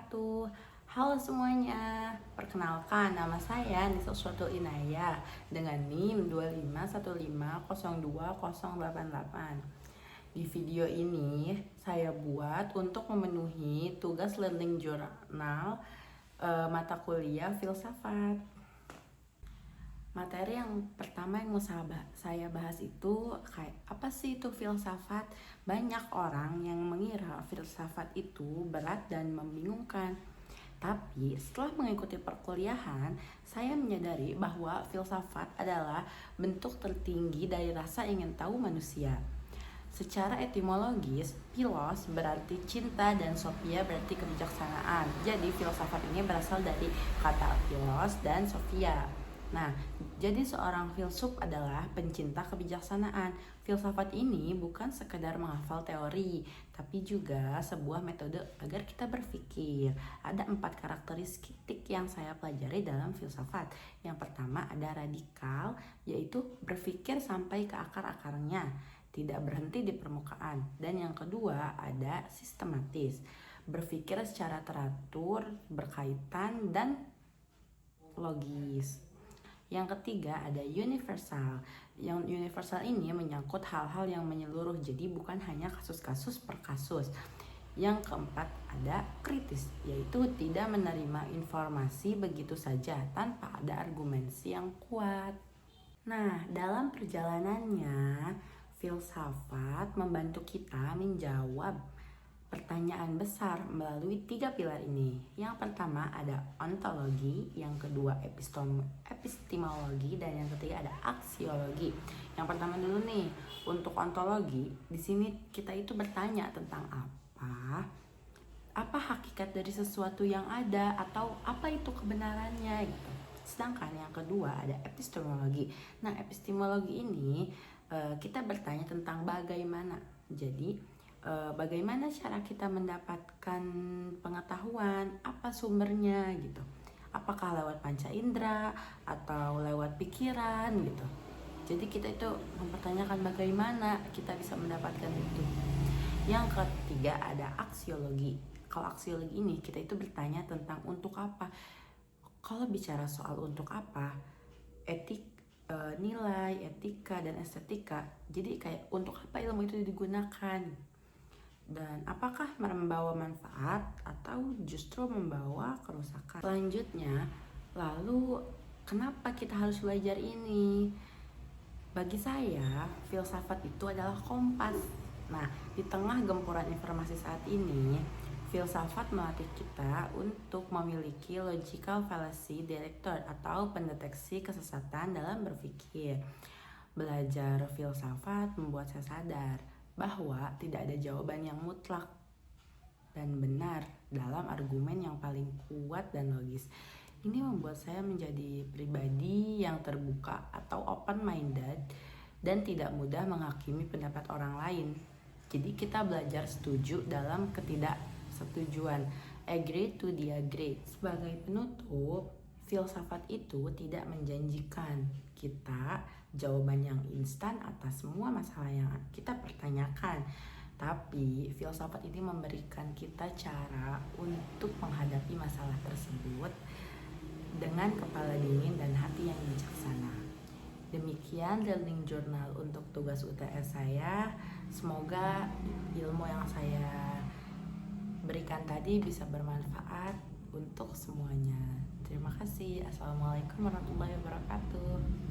wabarakatuh. Halo semuanya, perkenalkan nama saya Nisa Suatu Inaya dengan NIM 251502088. Di video ini saya buat untuk memenuhi tugas learning journal mata kuliah filsafat. Materi yang pertama yang mau saya bahas itu kayak apa sih itu filsafat? Banyak orang yang mengira filsafat itu berat dan membingungkan. Tapi setelah mengikuti perkuliahan, saya menyadari bahwa filsafat adalah bentuk tertinggi dari rasa ingin tahu manusia. Secara etimologis, philos berarti cinta dan sophia berarti kebijaksanaan. Jadi filsafat ini berasal dari kata philos dan sophia. Nah, jadi seorang filsuf adalah pencinta kebijaksanaan. Filsafat ini bukan sekedar menghafal teori, tapi juga sebuah metode agar kita berpikir. Ada 4 karakteristik yang saya pelajari dalam filsafat. Yang pertama ada radikal, yaitu berpikir sampai ke akar-akarnya, tidak berhenti di permukaan. Dan yang kedua ada sistematis, berpikir secara teratur, berkaitan, dan logis. Yang ketiga ada universal. Yang universal ini menyangkut hal-hal yang menyeluruh, jadi bukan hanya kasus-kasus per kasus. Yang keempat ada kritis, yaitu tidak menerima informasi begitu saja tanpa ada argumentasi yang kuat. Nah, dalam perjalanannya, filsafat membantu kita menjawab pertanyaan besar melalui 3 pilar ini. Yang pertama ada ontologi, yang kedua epistemologi, dan yang ketiga ada aksiologi. Yang pertama dulu nih, untuk ontologi, di sini kita itu bertanya tentang apa hakikat dari sesuatu yang ada atau apa itu kebenarannya gitu. Sedangkan yang kedua ada epistemologi. Nah, epistemologi ini kita bertanya tentang bagaimana. Jadi bagaimana cara kita mendapatkan pengetahuan, apa sumbernya gitu. Apakah lewat panca indera atau lewat pikiran gitu. Jadi kita itu mempertanyakan bagaimana kita bisa mendapatkan itu. Yang ketiga ada aksiologi. Kalau aksiologi ini kita itu bertanya tentang untuk apa. Kalau bicara soal untuk apa, nilai, etika, dan estetika. Jadi kayak untuk apa ilmu itu digunakan, dan apakah membawa manfaat atau justru membawa kerusakan. Selanjutnya, lalu kenapa kita harus belajar ini? Bagi saya, filsafat itu adalah kompas. Nah, di tengah gempuran informasi saat ini, filsafat melatih kita untuk memiliki logical fallacy detector atau pendeteksi kesesatan dalam berpikir. Belajar filsafat membuat saya sadar bahwa tidak ada jawaban yang mutlak dan benar dalam argumen yang paling kuat dan logis. Ini membuat saya menjadi pribadi yang terbuka atau open-minded dan tidak mudah menghakimi pendapat orang lain. Jadi kita belajar setuju dalam ketidaksetujuan, agree to disagree. Sebagai penutup, filsafat itu tidak menjanjikan kita jawaban yang instan atas semua masalah yang kita pertanyakan. Tapi filsafat ini memberikan kita cara untuk menghadapi masalah tersebut dengan kepala dingin dan hati yang bijaksana. Demikian learning journal untuk tugas UTS saya. Semoga ilmu yang saya berikan tadi bisa bermanfaat untuk semuanya. Terima kasih. Assalamualaikum warahmatullahi wabarakatuh.